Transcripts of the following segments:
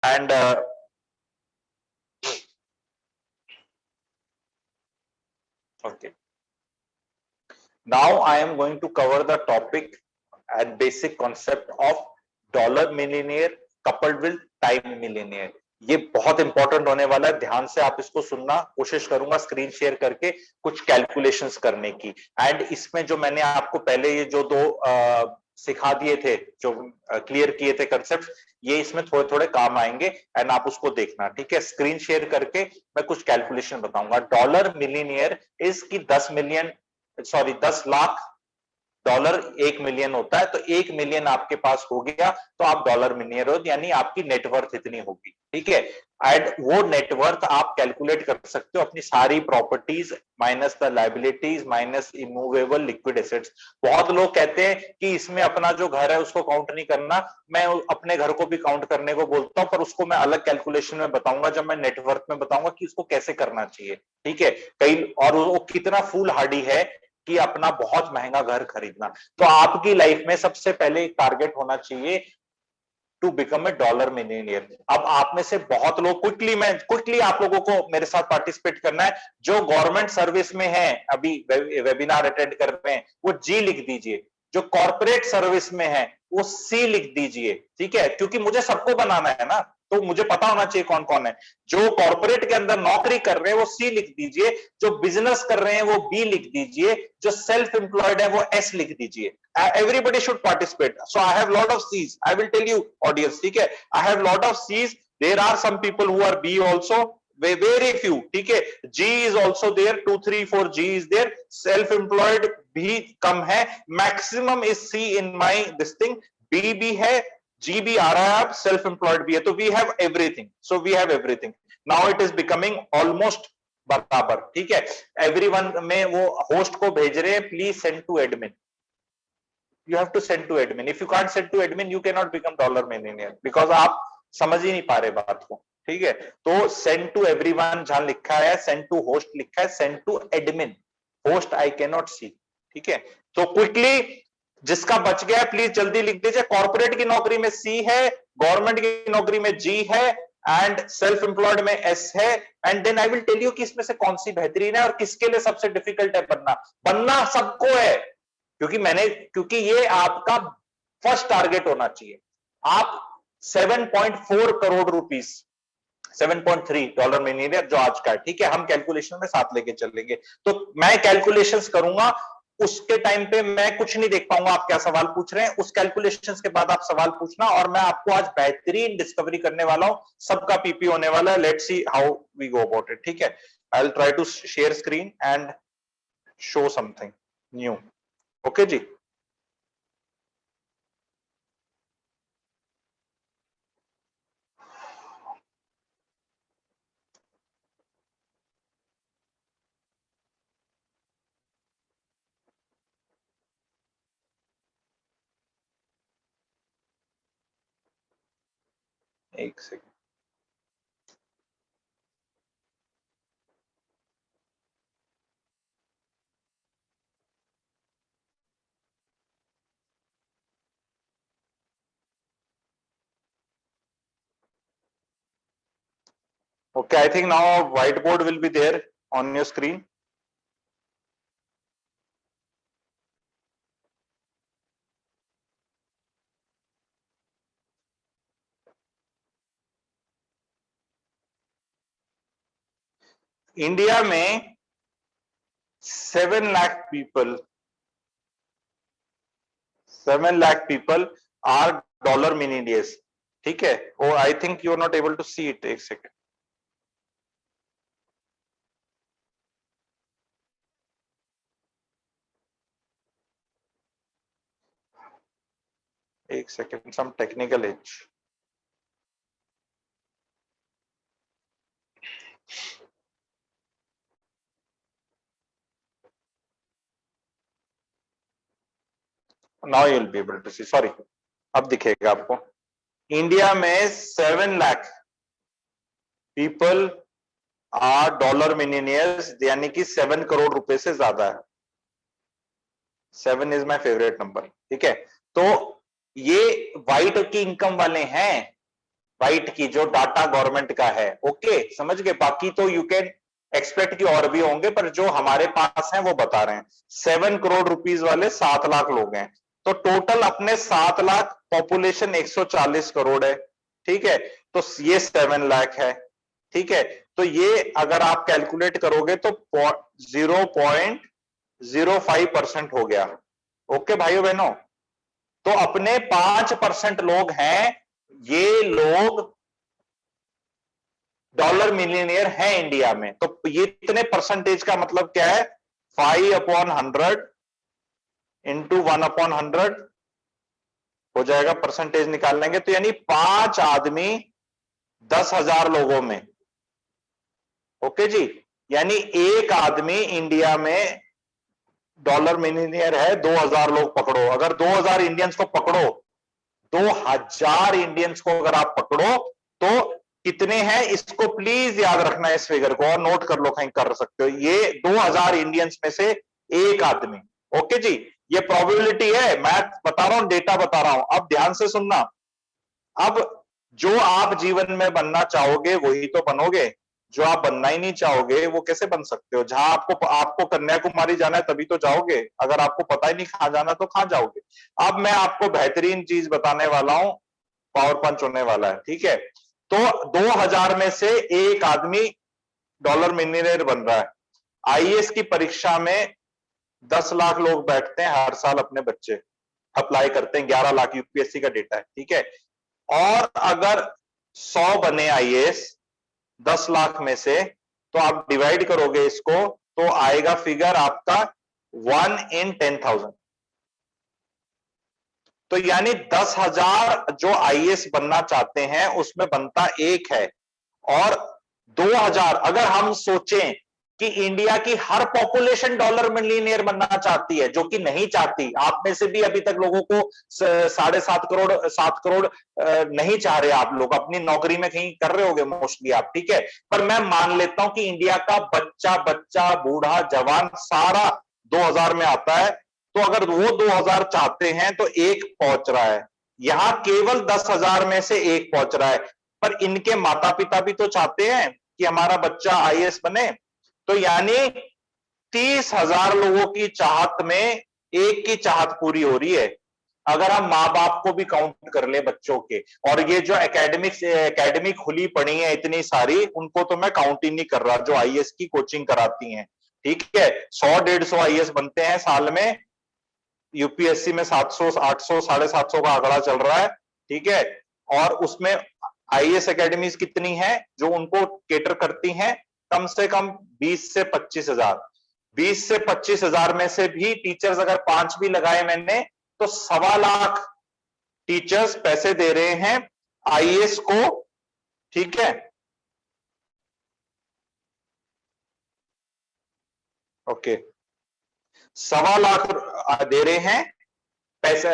and okay, now I am going to cover the topic and basic concept of dollar millionaire coupled with time millionaire. ये बहुत important होने वाला है, ध्यान से आप इसको सुनना। कोशिश करूंगा स्क्रीन शेयर करके कुछ कैलकुलेशंस करने की। एंड इसमें जो मैंने आपको पहले ये जो दो सिखा दिए थे, जो क्लियर किए थे कंसेप्ट, ये इसमें थोड़े थोड़े काम आएंगे एंड आप उसको देखना, ठीक है। स्क्रीन शेयर करके मैं कुछ कैलकुलेशन बताऊंगा। डॉलर मिलीनियर इज की 10 लाख डॉलर 1 मिलियन होता है, तो 1 मिलियन आपके पास हो गया तो आप डॉलर मिलियनर हो, यानी आपकी नेटवर्थ इतनी होगी, ठीक है। एंड वो नेटवर्थ आप कैलकुलेट कर सकते हो अपनी सारी properties minus the liabilities minus immovable liquid assets. बहुत लोग कहते हैं कि इसमें अपना जो घर है उसको काउंट नहीं करना, मैं अपने घर को भी काउंट करने को बोलता हूं, पर उसको मैं अलग कैलकुलेशन में बताऊंगा जब मैं नेटवर्थ में बताऊंगा कि उसको कैसे करना चाहिए, ठीक है। कई और वो कितना फूल हार्डी है कि अपना बहुत महंगा घर खरीदना। तो आपकी लाइफ में सबसे पहले एक टारगेट होना चाहिए to become a dollar millionaire. अब आप में से बहुत लोग क्विकली आप लोगों को मेरे साथ पार्टिसिपेट करना है। जो गवर्नमेंट सर्विस में है, अभी वेबिनार अटेंड कर रहे हैं, वो जी लिख दीजिए। जो कॉर्पोरेट सर्विस में है वो सी लिख दीजिए, ठीक है, क्योंकि मुझे सबको बनाना है ना, तो मुझे पता होना चाहिए कौन कौन है। जो कॉर्पोरेट के अंदर नौकरी कर रहे हैं वो सी लिख दीजिए, जो बिजनेस कर रहे हैं वो बी लिख दीजिए, जो सेल्फ एम्प्लॉयड है वो एस लिख दीजिए। Everybody should participate. So I have lot of C's. I will tell you audience, ठीक है। I have lot of C's. There are some people who are B also. Very few, ठीक है। G is also there. 2, 3, 4 G is there. Self-employed भी कम है. Maximum is C in my this thing. B भी है, G भी आ रहा है, अब self-employed भी है, तो we have everything. So we have everything. Now it is becoming almost बराबर, ठीक है। Everyone में वो होस्ट को भेज रहे हैं, please send to admin. You have to send to admin. If you can't send to admin, you cannot become dollar millionaire because आप समझ ही नहीं पा रहे बात को, ठीक है। तो send to everyone जहां लिखा है, send to host लिखा है, send to admin. Host I cannot see, ठीक है। तो क्विकली जिसका बच गया प्लीज जल्दी लिख दीजिए। कॉर्पोरेट की नौकरी में सी है, गवर्नमेंट की नौकरी में जी है एंड सेल्फ एम्प्लॉयड में एस है। And then I will tell you कि इसमें से कौन सी बेहतरीन है और किसके लिए सबसे डिफिकल्ट है बनना। बनना सबको है, क्योंकि ये आपका फर्स्ट टारगेट होना चाहिए। आप 7.4 करोड़ रुपीस, 7.3 डॉलर मिलियनियर जो आज का है, ठीक है। हम कैलकुलेशन में साथ लेके चलेंगे, तो मैं कैलकुलेशंस करूंगा, उसके टाइम पे मैं कुछ नहीं देख पाऊंगा आप क्या सवाल पूछ रहे हैं। उस कैलकुलेशंस के बाद आप सवाल पूछना, और मैं आपको आज बेहतरीन डिस्कवरी करने वाला हूं। सबका पीपी होने वाला है। Let's see how we go about it, ठीक है। I will try to share screen and show something new. Okay जी। एक second. Okay, I think now a whiteboard will be there on your screen. India में 7 lakh people are dollar millionaires, ठीक है। और I think you are not able to see it. एक second, some technical edge. Now you will be able to see, sorry, अब दिखेगा आपको। India में 7 lakh people are dollar millionaires, यानी कि 7 करोड़ रुपए से ज्यादा है। 7 इज माई फेवरेट नंबर, ठीक है। तो ये व्हाइट की इनकम वाले हैं, राइट की, जो डाटा गवर्नमेंट का है। ओके, समझ गए? बाकी तो यू कैन एक्सपेक्ट कि और भी होंगे, पर जो हमारे पास हैं वो बता रहे हैं। 7 करोड़ रुपीस वाले 7 लाख लोग हैं, तो टोटल अपने 7 लाख, पॉपुलेशन 140 करोड़ है, ठीक है? तो ये 7 लाख है, ठीक है? तो ये अगर आप कैलकुलेट करोगे तो 0.05% हो गया। ओके भाइयों बहनों, तो अपने 5% लोग हैं, ये लोग डॉलर मिलियनियर है इंडिया में। तो ये इतने परसेंटेज का मतलब क्या है? 5/100 इंटू 1/100 हो जाएगा, परसेंटेज निकाल लेंगे तो यानी 5 आदमी 10,000 लोगों में। ओके जी, यानी एक आदमी इंडिया में डॉलर मिलियनियर है। 2,000 लोग पकड़ो, अगर 2,000 इंडियंस को पकड़ो, 2,000 इंडियंस को अगर आप पकड़ो तो कितने हैं, इसको प्लीज याद रखना, इस फिगर को, और नोट कर लो, कहीं कर सकते हो। ये 2,000 इंडियंस में से एक आदमी। ओके जी, ये प्रोबेबिलिटी है, मैथ बता रहा हूं, डेटा बता रहा हूं। अब ध्यान से सुनना, अब जो आप जीवन में बनना चाहोगे वही तो बनोगे, जो आप बनना ही नहीं चाहोगे वो कैसे बन सकते हो? जहां आपको आपको कन्याकुमारी जाना है तभी तो जाओगे, अगर आपको पता ही नहीं कहां जाना तो कहां जाओगे? अब मैं आपको बेहतरीन चीज बताने वाला हूं, पावर पंच होने वाला है, ठीक है? तो 2,000 में से एक आदमी डॉलर मिलियनेयर बन रहा है। आईएएस की परीक्षा में 10 लाख लोग बैठते हैं हर साल, अपने बच्चे अप्लाई करते हैं, 11 लाख यूपीएससी का डेटा है, ठीक है? और अगर 100 बने आईएएस 10 लाख में से, तो आप डिवाइड करोगे इसको तो आएगा फिगर आपका 1 in 10,000। तो यानी 10,000 जो आईएएस बनना चाहते हैं उसमें बनता एक है। और 2,000 अगर हम सोचें कि इंडिया की हर पॉपुलेशन डॉलर मिलियनियर बनना चाहती है, जो कि नहीं चाहती, आप में से भी अभी तक लोगों को 7.5 करोड़ 7 करोड़ नहीं चाह रहे, आप लोग अपनी नौकरी में कहीं कर रहे होगे मोस्टली आप, ठीक है? पर मैं मान लेता हूं कि इंडिया का बच्चा बच्चा बूढ़ा जवान सारा 2,000 में आता है। तो अगर वो 2,000 चाहते हैं तो एक पहुंच रहा है, यहां केवल 10,000 में से एक पहुंच रहा है। पर इनके माता पिता भी तो चाहते हैं कि हमारा बच्चा आईएएस बने, तो यानी 30,000 लोगों की चाहत में एक की चाहत पूरी हो रही है। अगर हम माँ बाप को भी काउंट कर ले बच्चों के, और ये जो एकेडमी खुली पड़ी है इतनी सारी, उनको तो मैं काउंट ही नहीं कर रहा, जो आईएएस की कोचिंग कराती हैं, ठीक है? 100-150 आईएएस बनते हैं साल में, यूपीएससी में 700 800 750 का आंकड़ा चल रहा है, ठीक है? और उसमें आईएएस एकेडमीज कितनी हैं जो उनको केटर करती हैं? कम से कम 20 से 25,000। 20 से 25,000 में से भी टीचर्स अगर 5 भी लगाए मैंने, तो 1.25 लाख टीचर्स पैसे दे रहे हैं आईएएस को, ठीक है? ओके, 1.25 लाख दे रहे हैं पैसे,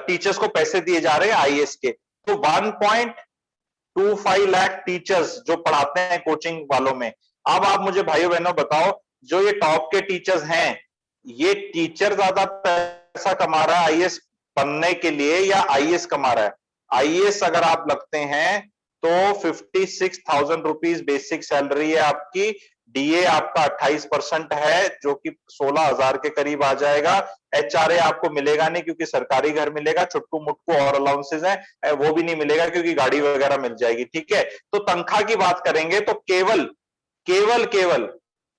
टीचर्स को पैसे दिए जा रहे हैं आईएएस के। तो 1.25 लाख टीचर्स जो पढ़ाते हैं कोचिंग वालों में। अब आप मुझे भाइयों बहनों बताओ, जो ये टॉप के टीचर्स हैं, ये टीचर ज्यादा पैसा कमा रहा है आईएएस बनने के लिए या आईएएस कमा रहा है? आईएएस अगर आप लगते हैं तो 56,000 रुपीज बेसिक सैलरी है आपकी, डीए आपका 28% है, जो कि 16,000 के करीब आ जाएगा। एचआरए आपको मिलेगा नहीं क्योंकि सरकारी घर मिलेगा, छुट्टू मुट्टू और अलाउंसेस हैं वो भी नहीं मिलेगा क्योंकि गाड़ी वगैरह मिल जाएगी, ठीक है? तो तनख्वाह की बात करेंगे तो केवल केवल केवल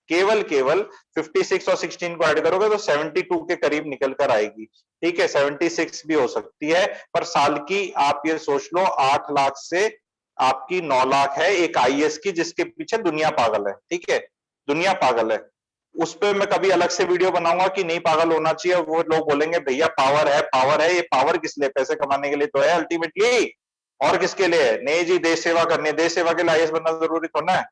केवल केवल 56 और 16 को ऐड करोगे तो 72 के करीब निकल कर आएगी, ठीक है? 76 भी हो सकती है, पर साल की आप ये सोच लो 8 लाख से आपकी 9 लाख है एक आईएएस की, जिसके पीछे दुनिया पागल है, ठीक है? दुनिया पागल है। उस पर मैं कभी अलग से वीडियो बनाऊंगा कि नहीं पागल होना चाहिए। वो लोग बोलेंगे भैया पावर है, पावर है, ये पावर किस लिए? पैसे कमाने के लिए तो है अल्टीमेटली, और किसके लिए है? नहीं जी, देश सेवा करनी है। देश सेवा के लिए आईएएस बनना जरूरी थोड़ा है।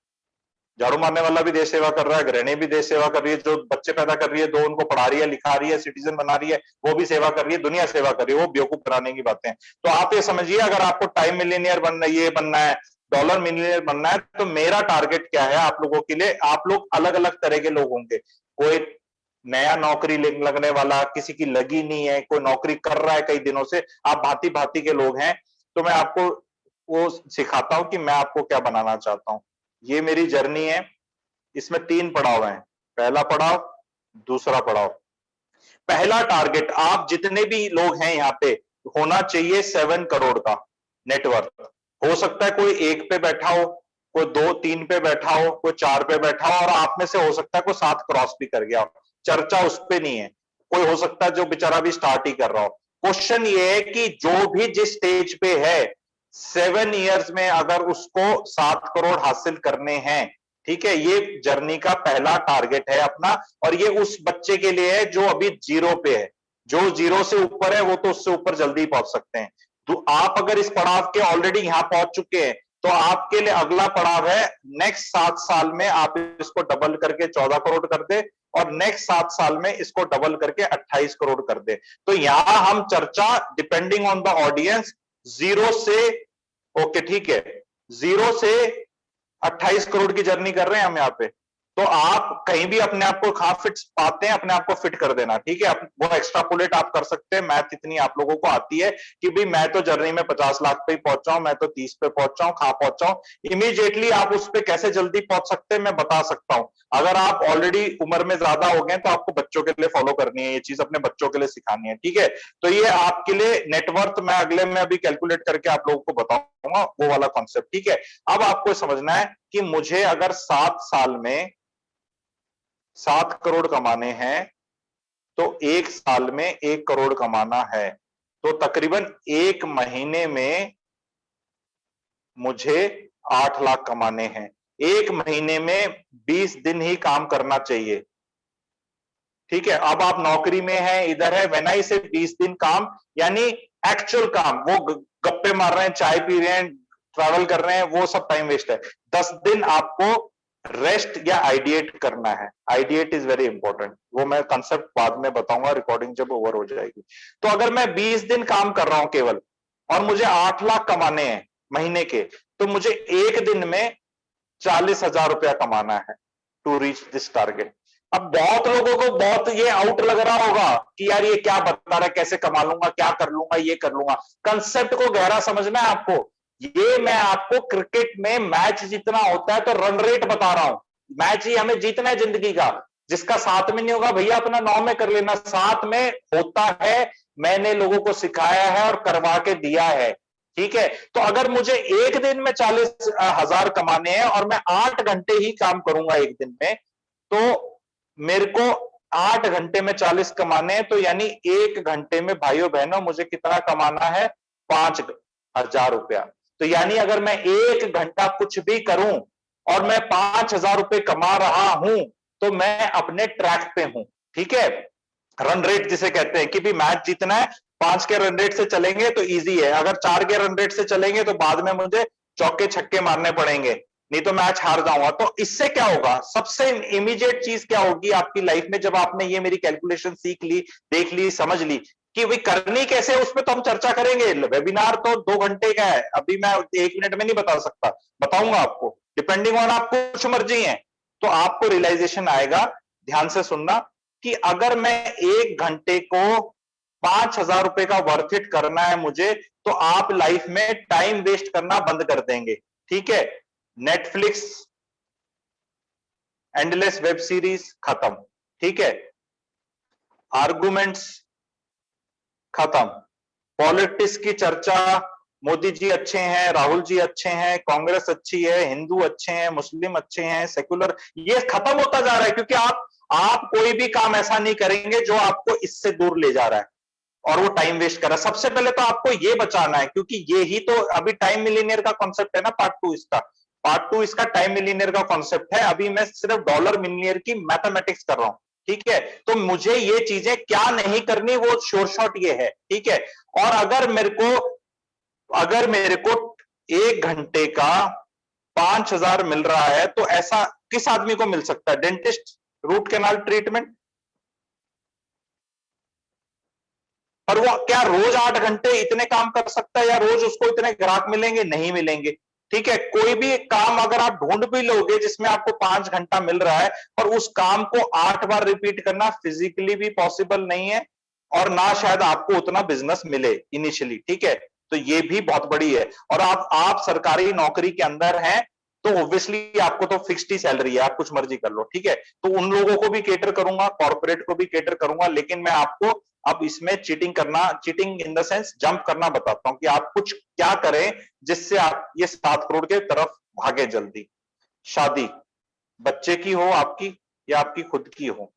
झाड़ू मारने वाला भी देश सेवा कर रहा है, गृहिणी भी देश सेवा कर रही है, जो बच्चे पैदा कर रही है, दो उनको पढ़ा रही है, लिखा रही है, सिटीजन बना रही है, वो भी सेवा कर रही है, दुनिया सेवा कर रही है। वो बेवकूफ बनाने की बातें। तो आप ये समझिए, अगर आपको टाइम मिलियनियर बनना, ये बनना है, डॉलर मिलियनियर बनना है, तो मेरा टारगेट क्या है आप लोगों के लिए? आप लोग अलग अलग तरह के लोग होंगे। कोई नया नौकरी लगने वाला, किसी की लगी नहीं है, कोई नौकरी कर रहा है कई दिनों से, आप भांति भांति के लोग हैं। तो मैं आपको वो सिखाता हूं कि मैं आपको क्या बनाना चाहता हूं। ये मेरी जर्नी है, इसमें 3 पड़ाव हैं। पहला पड़ाव, दूसरा पड़ाव। पहला टारगेट, आप जितने भी लोग हैं यहाँ पे, होना चाहिए 7 करोड़ का नेटवर्क। हो सकता है कोई 1 पे बैठा हो, कोई 2-3 पे बैठा हो, कोई 4 पे बैठा हो, और आप में से हो सकता है कोई 7 क्रॉस भी कर गया हो। चर्चा उस पे नहीं है। कोई हो सकता है जो बेचारा भी स्टार्ट ही कर रहा हो। क्वेश्चन ये है कि जो भी जिस स्टेज पे है, 7 इयर्स में अगर उसको 7 करोड़ हासिल करने हैं, ठीक है, ये जर्नी का पहला टारगेट है अपना। और ये उस बच्चे के लिए है जो अभी 0 पे है। जो 0 से ऊपर है वो तो उससे ऊपर जल्दी पहुंच सकते हैं। तो आप अगर इस पड़ाव के ऑलरेडी यहां पहुंच चुके हैं, तो आपके लिए अगला पड़ाव है नेक्स्ट 7 साल में आप इसको डबल करके 14 करोड़ कर दे, और नेक्स्ट 7 साल में इसको डबल करके 28 करोड़ कर दे। तो यहां हम चर्चा डिपेंडिंग ऑन द ऑडियंस 0 से, ओके ठीक है, 0 से 28 करोड़ की जर्नी कर रहे हैं हम यहाँ पे। तो आप कहीं भी अपने आप को कहां फिट पाते हैं, अपने आप को फिट कर देना, ठीक है। वो एक्स्ट्रापोलेट आप कर सकते हैं। मैथ इतनी आप लोगों को आती है कि भाई मैं तो जर्नी में 50 लाख पे ही पहुंचा हूं, मैं तो 30 पे पहुंचा हूं, कहां पहुंचा हूं। इमीडिएटली आप उस पे कैसे जल्दी पहुंच सकते हैं मैं बता सकता हूं। अगर आप ऑलरेडी उम्र में ज्यादा हो गए तो आपको बच्चों के लिए फॉलो करनी है, ये चीज अपने बच्चों के लिए सिखानी है, ठीक है। तो ये आपके लिए नेटवर्थ मैं अगले में अभी कैलकुलेट करके आप लोगों को बताऊंगा, वो वाला कॉन्सेप्ट, ठीक है। अब आपको समझना है कि मुझे अगर 7 साल में 7 करोड़ कमाने हैं, तो 1 साल में 1 करोड़ कमाना है, तो तकरीबन 1 महीने में मुझे 8 लाख कमाने हैं। 1 महीने में 20 दिन ही काम करना चाहिए, ठीक है। अब आप नौकरी में हैं, इधर है, वेन आई से 20 दिन काम, यानी एक्चुअल काम, वो गप्पे मार रहे हैं, चाय पी रहे हैं, ट्रैवल कर रहे हैं, वो सब टाइम वेस्ट है। 10 दिन आपको रेस्ट या आइडिएट करना है। आइडिएट इज वेरी इंपॉर्टेंट, वो मैं कंसेप्ट बाद में बताऊंगा, रिकॉर्डिंग जब ओवर हो जाएगी। तो अगर मैं 20 दिन काम कर रहा हूं केवल, और मुझे 8 लाख कमाने हैं महीने के, तो मुझे एक दिन में 40,000 रुपया कमाना है टू रीच दिस टारगेट। अब बहुत लोगों को बहुत ये आउट लग रहा होगा कि यार ये क्या बता रहा है, कैसे कमा लूंगा, क्या कर लूंगा, ये कर लूंगा। कंसेप्ट को गहरा समझना है आपको। ये मैं आपको क्रिकेट में मैच जितना होता है तो रन रेट बता रहा हूं। मैच ही हमें जीतना है जिंदगी का। जिसका 7 में नहीं होगा भैया अपना 9 में कर लेना, 7 में होता है। मैंने लोगों को सिखाया है और करवा के दिया है, ठीक है। तो अगर मुझे एक दिन में 40,000 कमाने हैं और मैं 8 घंटे ही काम करूंगा एक दिन में, तो मेरे को 8 घंटे में 40 कमाने हैं, तो यानी 1 घंटे में भाइयों बहनों मुझे कितना कमाना है, 5,000 रुपया। तो यानी अगर मैं 1 घंटा कुछ भी करूं और मैं 5,000 रुपए कमा रहा हूं, तो मैं अपने ट्रैक पे हूं, ठीक है। रन रेट जिसे कहते हैं कि भी मैच जीतना है, 5 के रन रेट से चलेंगे तो इजी है। अगर 4 के रन रेट से चलेंगे तो बाद में मुझे चौके छक्के मारने पड़ेंगे, नहीं तो मैच हार जाऊंगा। तो इससे क्या होगा, सबसे इमीडिएट चीज क्या होगी आपकी लाइफ में, जब आपने ये मेरी कैलकुलेशन सीख ली, देख ली, समझ ली कि भाई करनी कैसे, उस पर तो हम चर्चा करेंगे। वेबिनार तो 2 घंटे का है, अभी मैं 1 मिनट में नहीं बता सकता, बताऊंगा आपको, डिपेंडिंग ऑन आप कुछ मर्जी है। तो आपको रियलाइजेशन आएगा, ध्यान से सुनना, कि अगर मैं 1 घंटे को 5,000 रुपए का वर्थ इट करना है मुझे, तो आप लाइफ में टाइम वेस्ट करना बंद कर देंगे, ठीक है। नेटफ्लिक्स, एंडलेस वेब सीरीज खत्म, ठीक है। आर्गुमेंट्स खत्म। पॉलिटिक्स की चर्चा, मोदी जी अच्छे हैं, राहुल जी अच्छे हैं, कांग्रेस अच्छी है, हिंदू अच्छे हैं, मुस्लिम अच्छे हैं, सेक्युलर, ये खत्म होता जा रहा है। क्योंकि आप कोई भी काम ऐसा नहीं करेंगे जो आपको इससे दूर ले जा रहा है और वो टाइम वेस्ट कर रहा है। सबसे पहले तो आपको ये बचाना है, क्योंकि ये ही तो अभी टाइम मिलीनियर का कॉन्सेप्ट है ना, पार्ट टू इसका टाइम मिलीनियर का कॉन्सेप्ट है। अभी मैं सिर्फ डॉलर मिलीनियर की मैथमेटिक्स कर रहा हूं, ठीक है। तो मुझे ये चीजें क्या नहीं करनी, वो शोर शॉट ये है, ठीक है। और अगर मेरे को 1 घंटे का 5,000 मिल रहा है, तो ऐसा किस आदमी को मिल सकता है, डेंटिस्ट, रूट कैनाल ट्रीटमेंट। पर वो क्या रोज 8 घंटे इतने काम कर सकता है, या रोज उसको इतने ग्राहक मिलेंगे, नहीं मिलेंगे, ठीक है। कोई भी काम अगर आप ढूंढ भी लोगे जिसमें आपको 5 घंटा मिल रहा है, और उस काम को 8 बार रिपीट करना फिजिकली भी पॉसिबल नहीं है, और ना शायद आपको उतना बिजनेस मिले इनिशियली, ठीक है। तो ये भी बहुत बड़ी है। और आप सरकारी नौकरी के अंदर हैं तो ऑब्वियसली आपको तो फिक्स्ड ही सैलरी है, आप कुछ मर्जी कर लो, ठीक है। तो उन लोगों को भी केटर करूंगा, कॉर्पोरेट को भी केटर करूंगा, लेकिन मैं आपको अब इसमें cheating in the sense jump करना बताता हूं कि आप कुछ क्या करें जिससे आप ये 7 करोड़ के तरफ भागे जल्दी। शादी बच्चे की हो आपकी या आपकी खुद की हो,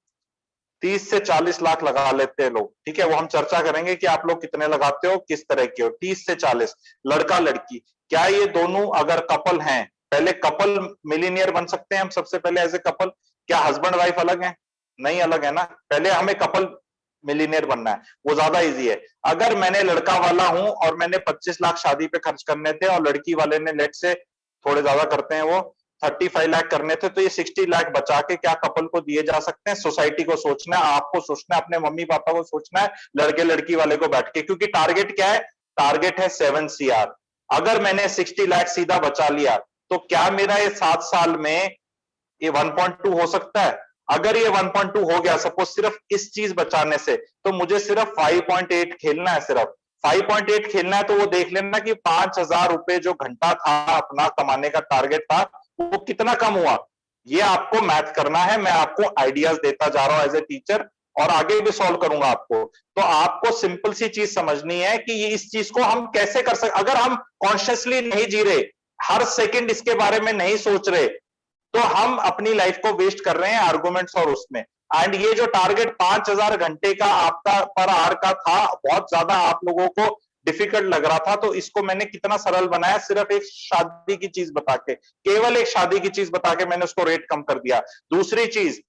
30 से 40 लाख लगा लेते हैं लोग, ठीक है। वो हम चर्चा करेंगे कि आप लोग कितने लगाते हो, किस तरह के हो। 30 से 40, लड़का लड़की, क्या ये दोनों अगर कपल हैं, पहले कपल मिलीनियर बन सकते हैं हम सबसे पहले एज ए कपल? क्या हस्बैंड वाइफ अलग है? नहीं अलग है ना। पहले हमें कपल मिलीनियर बनना है, वो ज्यादा इजी है। अगर मैंने लड़का वाला हूं और मैंने 25 लाख शादी पे खर्च करने थे और लड़की वाले ने लेट से थोड़े ज्यादा करते हैं वो 35 लाख करने थे, तो ये 60 लाख बचा के क्या कपल को दिए जा सकते हैं? सोसाइटी को सोचना है, आपको सोचना है, अपने मम्मी पापा को सोचना है, लड़के लड़की वाले को बैठ के, क्योंकि टारगेट क्या है? टारगेट है 7 CR। अगर मैंने 60 लाख सीधा बचा लिया तो क्या मेरा ये 7 साल में ये 1.2 हो सकता है? अगर ये 1.2 हो गया सपोज सिर्फ इस चीज बचाने से, तो मुझे सिर्फ 5.8 खेलना है। सिर्फ 5.8 खेलना है तो वो देख लेना कि 5,000 रुपए जो घंटा था अपना कमाने का टारगेट था, वो कितना कम हुआ। ये आपको मैथ करना है, मैं आपको आइडियाज देता जा रहा हूं एज ए टीचर और आगे भी सॉल्व करूंगा आपको। तो आपको सिंपल सी चीज समझनी है कि ये इस चीज को हम कैसे कर सकते। अगर हम कॉन्शियसली नहीं जी रहे, हर सेकंड इसके बारे में नहीं सोच रहे, तो हम अपनी लाइफ को वेस्ट कर रहे हैं आर्गुमेंट्स और उसमें। एंड ये जो टारगेट 5,000 घंटे का आपका पर आवर का था, बहुत ज्यादा आप लोगों को डिफिकल्ट लग रहा था, तो इसको मैंने कितना सरल बनाया, सिर्फ एक शादी की चीज बता के, केवल एक शादी की चीज बता के मैंने उसको रेट कम कर दिया। दूसरी चीज,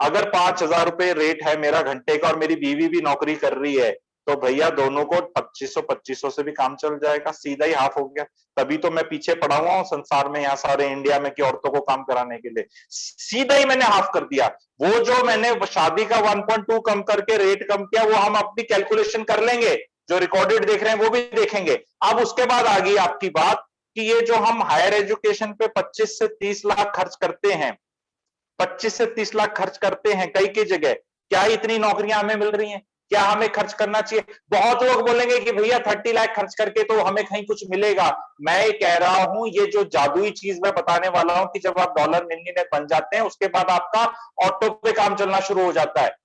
अगर 5,000 रुपए रेट है मेरा घंटे का और मेरी बीवी भी नौकरी कर रही है, तो भैया दोनों को 2500 से भी काम चल जाएगा, सीधा ही हाफ हो गया। तभी तो मैं पीछे पड़ा हुआ हूं संसार में, यहाँ सारे इंडिया में कि औरतों को काम कराने के लिए, सीधा ही मैंने हाफ कर दिया। वो जो मैंने शादी का 1.2 कम करके रेट कम किया, वो हम अपनी कैलकुलेशन कर लेंगे, जो रिकॉर्डेड देख रहे हैं वो भी देखेंगे। अब उसके बाद आ गई आपकी बात कि ये जो हम हायर एजुकेशन पे 25 से 30 लाख खर्च करते हैं, 25 से 30 लाख खर्च करते हैं कई की जगह, क्या इतनी नौकरियां हमें मिल रही हैं? क्या हमें खर्च करना चाहिए? बहुत लोग बोलेंगे कि भैया 30 लाख खर्च करके तो हमें कहीं कुछ मिलेगा। मैं कह रहा हूं, ये जो जादुई चीज मैं बताने वाला हूं कि जब आप डॉलर मिलियनेयर बन जाते हैं, उसके बाद आपका ऑटो पे काम चलना शुरू हो जाता है।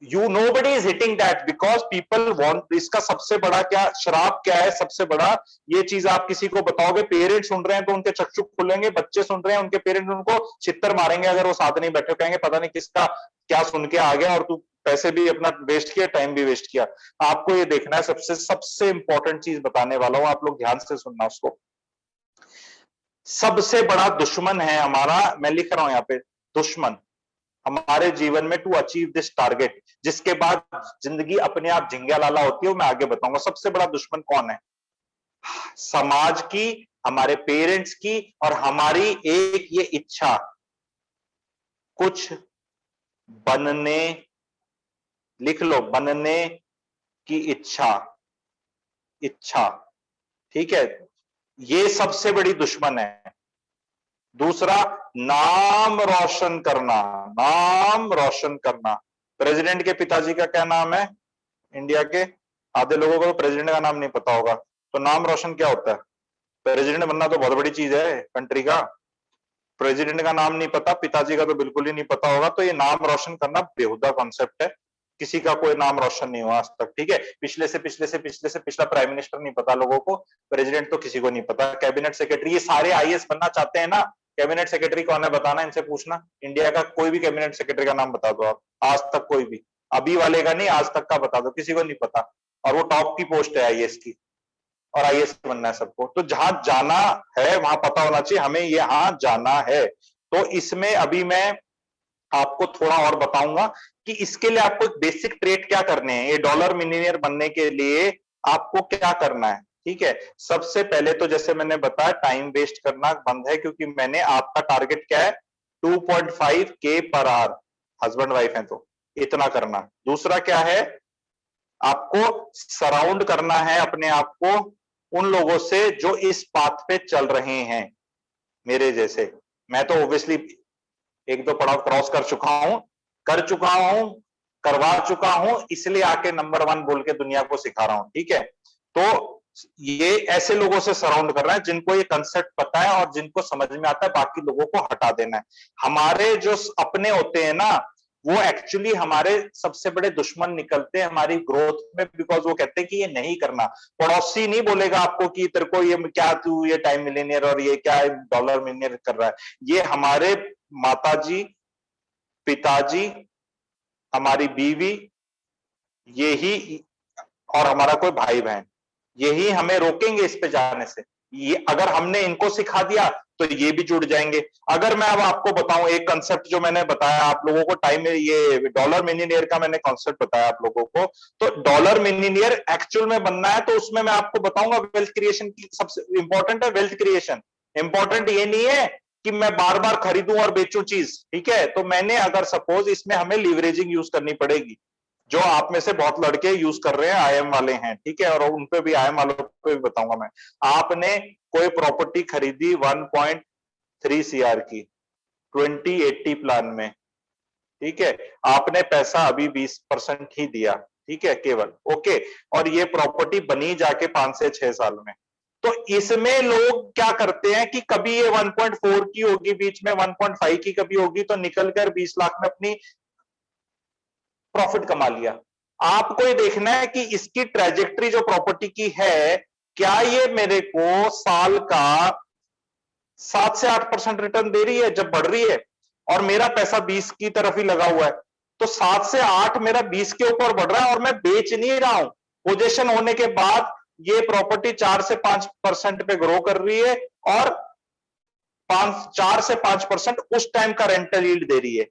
nobody is hitting that because people want। इसका सबसे बड़ा क्या श्राप क्या है? सबसे बड़ा ये चीज आप किसी को बताओगे, पेरेंट्स सुन रहे हैं तो उनके चक्षु खुलेंगे, बच्चे सुन रहे हैं उनके पेरेंट्स उनको छित्तर मारेंगे अगर वो साथ नहीं बैठे, कहेंगे पता नहीं किसका क्या सुन के आ गया और तू पैसे भी अपना वेस्ट किया, टाइम भी वेस्ट किया। आपको ये देखना है, सबसे सबसे इंपॉर्टेंट चीज बताने वाला हूं, आप लोग ध्यान से सुनना उसको। सबसे बड़ा दुश्मन है हमारा, मैं लिख रहा हूं यहाँ पे, दुश्मन हमारे जीवन में टू अचीव दिस टारगेट, जिसके बाद जिंदगी अपने आप झिंगा लाला होती है, मैं आगे बताऊंगा। सबसे बड़ा दुश्मन कौन है? समाज की, हमारे पेरेंट्स की और हमारी एक ये इच्छा, कुछ बनने, लिख लो, बनने की इच्छा, इच्छा, ठीक है, ये सबसे बड़ी दुश्मन है। दूसरा, नाम रोशन करना, नाम रोशन करना। प्रेसिडेंट के पिताजी का क्या नाम है इंडिया के? आधे लोगों को तो प्रेसिडेंट का नाम नहीं पता होगा, तो नाम रोशन क्या होता है? प्रेसिडेंट बनना तो बहुत बड़ी चीज है कंट्री का, प्रेसिडेंट का नाम नहीं पता, पिताजी का तो बिल्कुल ही नहीं पता होगा, तो ये नाम रोशन करना बेहुदा कॉन्सेप्ट है। किसी का कोई नाम रोशन नहीं हुआ आज तक, ठीक है। पिछला प्राइम मिनिस्टर नहीं पता लोगों को, प्रेसिडेंट तो किसी को नहीं पता, कैबिनेट सेक्रेटरी, ये सारे आईएएस बनना चाहते हैं ना। कैबिनेट सेक्रेटरी कौन है बताना, इनसे पूछना, इंडिया का कोई भी कैबिनेट सेक्रेटरी का नाम बता दो आप, आज तक कोई भी, अभी वाले का नहीं, आज तक का बता दो, किसी को नहीं पता। और वो टॉप की पोस्ट है आईएएस की, और आईएएस बनना है सबको, तो जहां जाना है वहां पता होना चाहिए हमें यहां जाना है। तो इसमें अभी मैं आपको थोड़ा और बताऊंगा कि इसके लिए आपको एक बेसिक ट्रेट क्या करने हैं, ये डॉलर मिलियनेयर बनने के लिए आपको क्या करना है, ठीक है। सबसे पहले तो जैसे मैंने बताया, टाइम वेस्ट करना बंद है, क्योंकि मैंने, आपका टारगेट क्या है? 2.5K per hour, husband wife है तो इतना करना। दूसरा क्या है? आपको सराउंड करना है अपने आप को उन लोगों से जो इस पाथ पे चल रहे हैं मेरे जैसे। मैं तो ऑब्वियसली एक दो पड़ाव क्रॉस कर चुका हूं, करवा चुका हूं, इसलिए आके नंबर 1 बोल के दुनिया को सिखा रहा हूं, ठीक है। तो ये ऐसे लोगों से सराउंड कर रहा है जिनको ये कंसेप्ट पता है और जिनको समझ में आता है, बाकी लोगों को हटा देना है। हमारे जो अपने होते हैं ना, वो एक्चुअली हमारे सबसे बड़े दुश्मन निकलते हैं हमारी ग्रोथ में, बिकॉज वो कहते हैं कि ये नहीं करना। पड़ोसी नहीं बोलेगा आपको कि तेरे को ये क्या, तू ये टाइम मिलेनियर और ये क्या डॉलर मिलियनियर कर रहा है। ये हमारे माताजी, पिताजी, हमारी बीवी, यही, और हमारा कोई भाई बहन, यही हमें रोकेंगे इस पे जाने से। ये अगर हमने इनको सिखा दिया तो ये भी जुड़ जाएंगे। अगर मैं अब आपको बताऊं एक कंसेप्ट जो मैंने बताया आप लोगों को, टाइम में ये डॉलर मिलियनियर का मैंने कॉन्सेप्ट बताया आप लोगों को, तो डॉलर मिलियनियर एक्चुअल में बनना है तो उसमें मैं आपको बताऊंगा वेल्थ क्रिएशन की सबसे इंपॉर्टेंट है वेल्थ क्रिएशन। इंपॉर्टेंट ये नहीं है कि मैं बार बार खरीदूं और बेचूं चीज, ठीक है। तो मैंने अगर सपोज इसमें हमें लीवरेजिंग यूज करनी पड़ेगी, जो आप में से बहुत लड़के यूज कर रहे हैं, आईएम वाले हैं, ठीक है, और उन पे भी, आईएम वालों पे भी बताऊंगा मैं। आपने कोई प्रॉपर्टी खरीदी 1.3 सीआर की 2080 प्लान में, ठीक है, आपने पैसा अभी 20% ही दिया, ठीक है, केवल, ओके, और ये प्रॉपर्टी बनी जाके 5 से 6 साल में। तो इसमें लोग क्या करते हैं कि कभी ये 1.4 की होगी, बीच में 1.5 की कभी होगी, तो निकल कर 20 लाख में अपनी प्रॉफिट कमा लिया। आपको ये देखना है कि इसकी ट्रेजेक्टरी जो प्रॉपर्टी की है, क्या ये मेरे को साल का 7 से 8% रिटर्न दे रही है जब बढ़ रही है, और मेरा पैसा 20 की तरफ ही लगा हुआ है। तो 7 से 8 मेरा 20 के ऊपर बढ़ रहा है और मैं बेच नहीं रहा हूं। पोजीशन होने के बाद ये प्रॉपर्टी 4 से 5% पे ग्रो कर रही है और 4 से 5% उस टाइम का रेंटल यील्ड दे रही है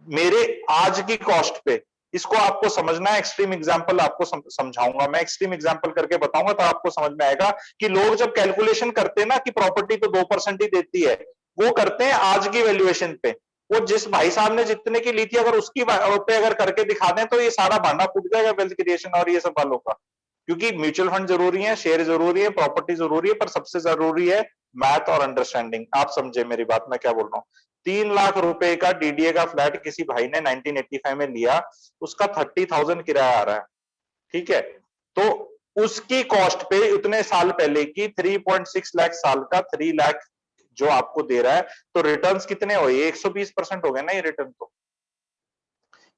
मेरे आज की कॉस्ट पे। इसको आपको समझना है। एक्सट्रीम एग्जांपल आपको समझाऊंगा मैं, एक्सट्रीम एग्जांपल करके बताऊंगा तो आपको समझ में आएगा कि लोग जब कैलकुलेशन करते हैं ना कि प्रॉपर्टी तो 2% ही देती है, वो करते हैं आज की वैल्यूएशन पे। वो जिस भाई साहब ने जितने की ली थी अगर उसकी पे अगर करके दिखा दें तो ये सारा भांडा फूट जाएगा वेल्थ क्रिएशन और ये सब वालों का। क्योंकि म्यूचुअल फंड जरूरी है, शेयर जरूरी है, प्रॉपर्टी जरूरी है, पर सबसे जरूरी है मैथ और अंडरस्टैंडिंग। आप समझे मेरी बात, मैं क्या बोल रहा हूँ। 3 लाख रुपए का डीडीए का फ्लैट किसी भाई ने 1985 में लिया, उसका 30,000 किराया आ रहा है, ठीक है। तो उसकी कॉस्ट पे उतने साल पहले की 3.6 लाख साल का 3 लाख जो आपको दे रहा है, तो रिटर्न्स कितने हो, ये 120% हो गए ना ये रिटर्न। तो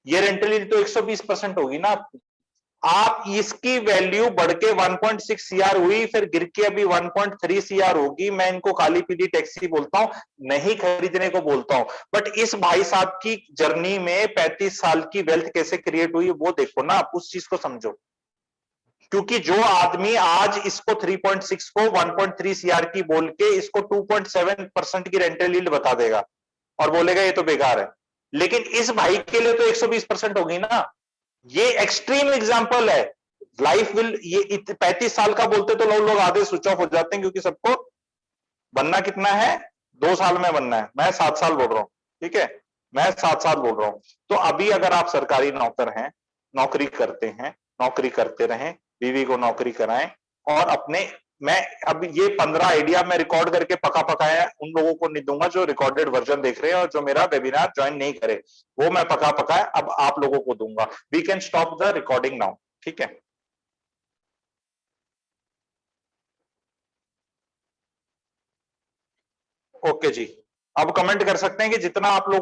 ये रेंटल यील्ड तो 120% होगी ना आपकी। आप इसकी वैल्यू बढ़ के 1.6 सीआर हुई, फिर गिर के अभी 1.3 सीआर होगी। मैं इनको काली पीली टैक्सी बोलता हूं, नहीं खरीदने को बोलता हूं। बट इस भाई साहब की जर्नी में 35 साल की वेल्थ कैसे क्रिएट हुई वो देखो ना, आप उस चीज को समझो। क्योंकि जो आदमी आज इसको 3.6 को 1.3 सीआर की बोल के इसको 2.7% की रेंटल यील्ड बता देगा और बोलेगा ये तो बेकार है, लेकिन इस भाई के लिए तो 120% होगी ना। ये एक्सट्रीम एग्जांपल है। लाइफ विल, ये 35 साल का बोलते तो लोग आधे स्विच ऑफ हो जाते हैं, क्योंकि सबको बनना कितना है, 2 साल में बनना है। मैं 7 साल बोल रहा हूं, ठीक है, मैं 7 साल बोल रहा हूं। तो अभी अगर आप सरकारी नौकर हैं, नौकरी करते हैं, नौकरी करते रहें, बीवी को नौकरी कराएं, और अपने, मैं अब ये 15 आइडिया मैं रिकॉर्ड करके पका पकाया उन लोगों को नहीं दूंगा जो रिकॉर्डेड वर्जन देख रहे हैं और जो मेरा वेबिनार ज्वाइन नहीं करे, वो मैं पका पकाया अब आप लोगों को दूंगा। We can stop the recording now, ठीक है। ओके जी, अब कमेंट कर सकते हैं कि जितना आप लोगों